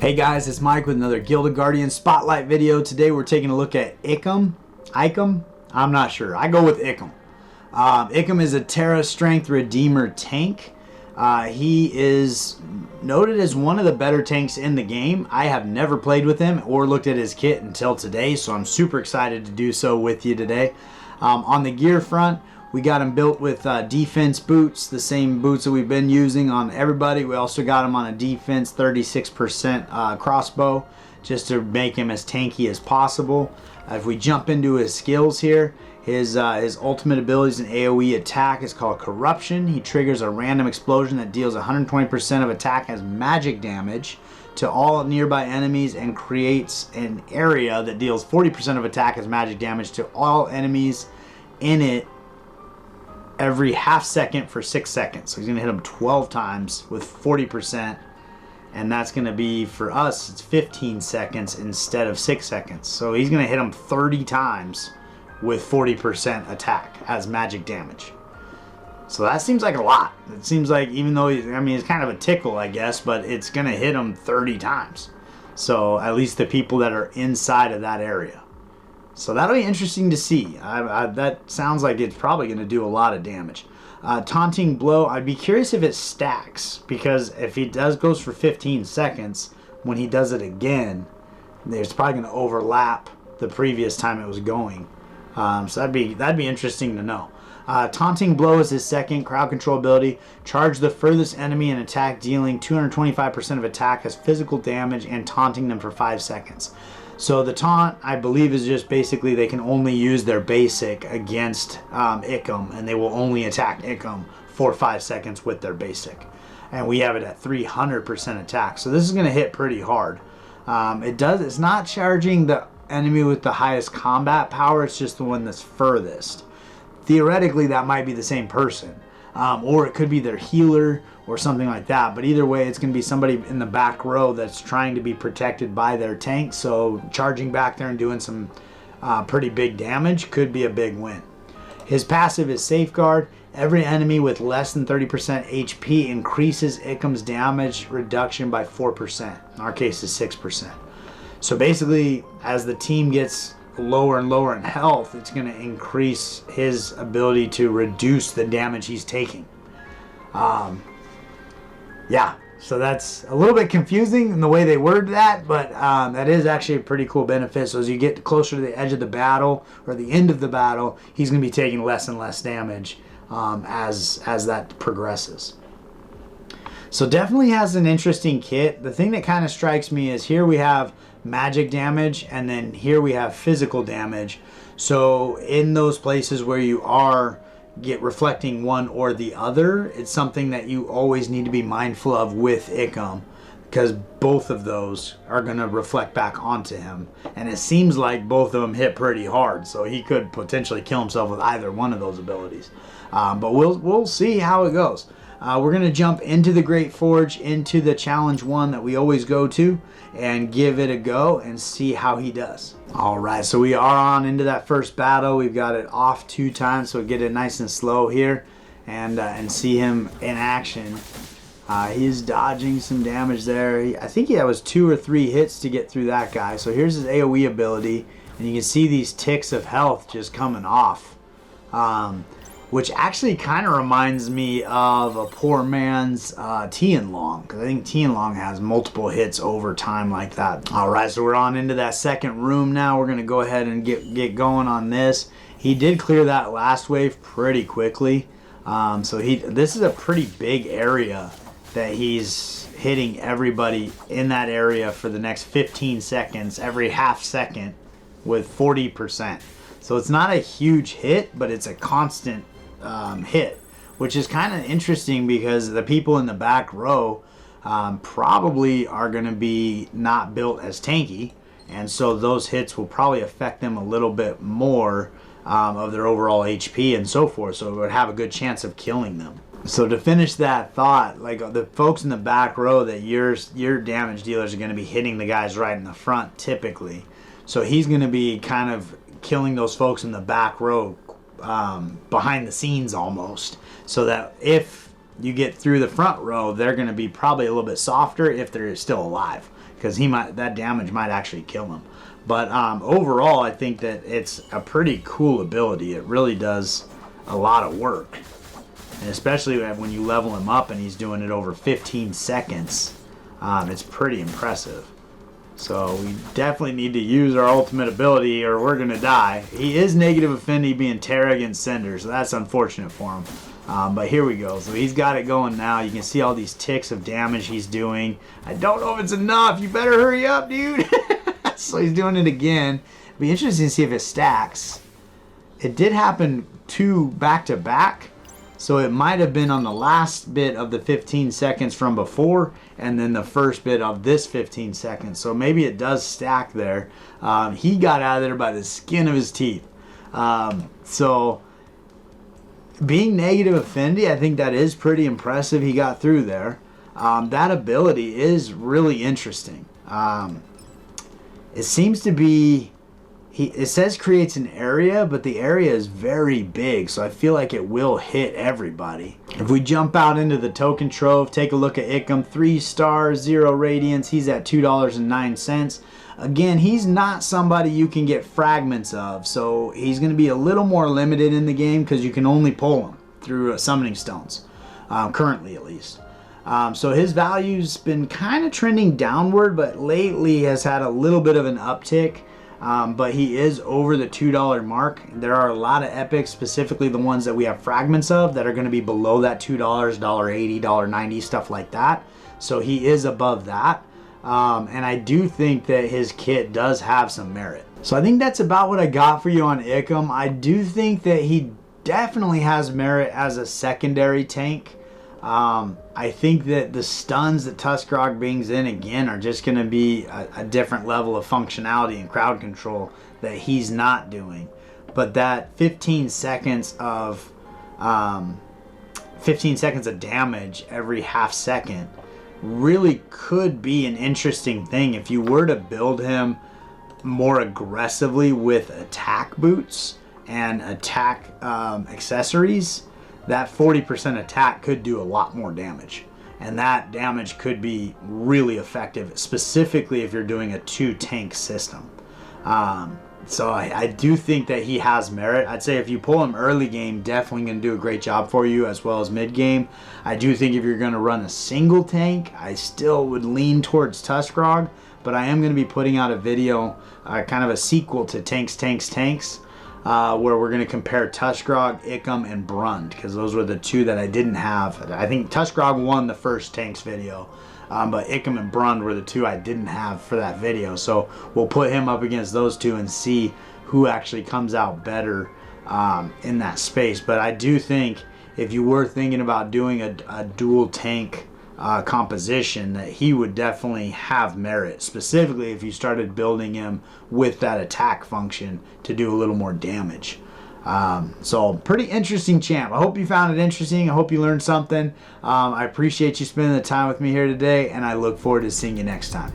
Hey guys, it's Mike with another Gilded Guardians Spotlight video. Today we're taking a look at Ikam. I'm not sure. I go with Ikam. Ikam is a Terra Strength Redeemer tank. He is noted as one of the better tanks in the game. I have never played with him or looked at his kit until today, so I'm super excited to do so with you today. On the gear front, we got him built with defense boots, the same boots that we've been using on everybody. We also got him on a defense 36% crossbow, just to make him as tanky as possible. If we jump into his skills here, his ultimate abilities in AoE attack is called Corruption. He triggers a random explosion that deals 120% of attack as magic damage to all nearby enemies and creates an area that deals 40% of attack as magic damage to all enemies in it every half second for 6 seconds. So he's going to hit him 12 times with 40%, and that's going to be, for us, it's 15 seconds instead of 6 seconds. So he's going to hit him 30 times with 40% attack as magic damage. So that seems like a lot. It seems like, even though it's kind of a tickle, I guess, but it's going to hit him 30 times. So at least the people that are inside of that area. So that'll be interesting to see. That sounds like it's probably going to do a lot of damage. Taunting Blow, I'd be curious if it stacks, because if he goes for 15 seconds, when he does it again, it's probably going to overlap the previous time it was going. So that'd be interesting to know. Taunting Blow is his second crowd control ability. Charge the furthest enemy in attack, dealing 225% of attack as physical damage and taunting them for 5 seconds. So the taunt, I believe, is just basically they can only use their basic against Ikam, and they will only attack Ikam for 5 seconds with their basic. And we have it at 300% attack, so this is going to hit pretty hard. It's not charging the enemy with the highest combat power, it's just the one that's furthest. Theoretically, that might be the same person, or it could be their healer or something like that. But either way, it's going to be somebody in the back row that's trying to be protected by their tank. So charging back there and doing some pretty big damage could be a big win. His passive is Safeguard. Every enemy with less than 30% HP increases Ikam's damage reduction by 4%. In our case, is 6%. So basically, as the team gets lower and lower in health, it's going to increase his ability to reduce the damage he's taking. Yeah, so that's a little bit confusing in the way they word that, but that is actually a pretty cool benefit. So as you get closer to the edge of the battle, or the end of the battle, he's going to be taking less and less damage as that progresses. So definitely has an interesting kit. The thing that kind of strikes me is here we have magic damage, and then here we have physical damage. So in those places where you are reflecting one or the other, it's something that you always need to be mindful of with Ikam, because both of those are going to reflect back onto him, and it seems like both of them hit pretty hard, so he could potentially kill himself with either one of those abilities. But we'll see how it goes. We're going to jump into the Great Forge, into the Challenge 1 that we always go to, and give it a go and see how he does. Alright, so we are on into that first battle. We've got it off 2 times, so get it nice and slow here and see him in action. He's dodging some damage there. I think that was 2 or 3 hits to get through that guy. So here's his AoE ability, and you can see these ticks of health just coming off. Which actually kind of reminds me of a poor man's Tianlong, because I think Tianlong has multiple hits over time like that. Alright, so we're on into that second room now. We're going to go ahead and get going on this. He did clear that last wave pretty quickly. So this is a pretty big area that he's hitting everybody in that area for the next 15 seconds, every half second, with 40%. So it's not a huge hit, but it's a constant hit, which is kind of interesting because the people in the back row probably are going to be not built as tanky, and so those hits will probably affect them a little bit more of their overall HP and so forth, so it would have a good chance of killing them. So to finish that thought, like the folks in the back row, that your damage dealers are going to be hitting the guys right in the front typically, so he's going to be kind of killing those folks in the back row behind the scenes almost, so that if you get through the front row, they're going to be probably a little bit softer if they're still alive, because that damage might actually kill him. But overall, I think that it's a pretty cool ability. It really does a lot of work, and especially when you level him up and he's doing it over 15 seconds, it's pretty impressive. So we definitely need to use our ultimate ability or we're going to die. He is negative affinity being Terra against Cinder, so that's unfortunate for him. But here we go. So he's got it going now. You can see all these ticks of damage he's doing. I don't know if it's enough. You better hurry up, dude. So he's doing it again. It'll be interesting to see if it stacks. It did happen 2 back-to-back. So it might have been on the last bit of the 15 seconds from before and then the first bit of this 15 seconds. So maybe it does stack there. He got out of there by the skin of his teeth. So being negative affinity, I think that is pretty impressive. He got through there. That ability is really interesting. It seems to be... It says creates an area, but the area is very big, so I feel like it will hit everybody. If we jump out into the Token Trove, take a look at Ikam, 3 stars, 0 radiance. He's at $2.09. Again, he's not somebody you can get fragments of, so he's going to be a little more limited in the game because you can only pull him through summoning stones, currently at least. So his value's been kind of trending downward, but lately has had a little bit of an uptick. But he is over the $2 mark. There are a lot of epics, specifically the ones that we have fragments of, that are going to be below that $2, $1.80, $1.90, stuff like that. So he is above that. And I do think that his kit does have some merit. So I think that's about what I got for you on Ikam. I do think that he definitely has merit as a secondary tank. I think that the stuns that Tuskarog brings in again are just going to be a different level of functionality and crowd control that he's not doing. But that 15 seconds of damage every half second really could be an interesting thing if you were to build him more aggressively with attack boots and attack accessories. That 40% attack could do a lot more damage. And that damage could be really effective, specifically if you're doing a 2-tank system. So I do think that he has merit. I'd say if you pull him early game, definitely going to do a great job for you, as well as mid game. I do think if you're going to run a single tank, I still would lean towards Tuskarog. But I am going to be putting out a video, kind of a sequel to Tanks, where we're going to compare Tuskarog, Ikam, and Brund, because those were the 2 that I didn't have. I think Tuskarog won the first Tanks video, but Ikam and Brund were the 2 I didn't have for that video. So we'll put him up against those 2 and see who actually comes out better in that space. But I do think if you were thinking about doing a dual tank composition, that he would definitely have merit, specifically if you started building him with that attack function to do a little more damage. So pretty interesting champ. I hope you found it interesting. I hope you learned something. I appreciate you spending the time with me here today, and I look forward to seeing you next time.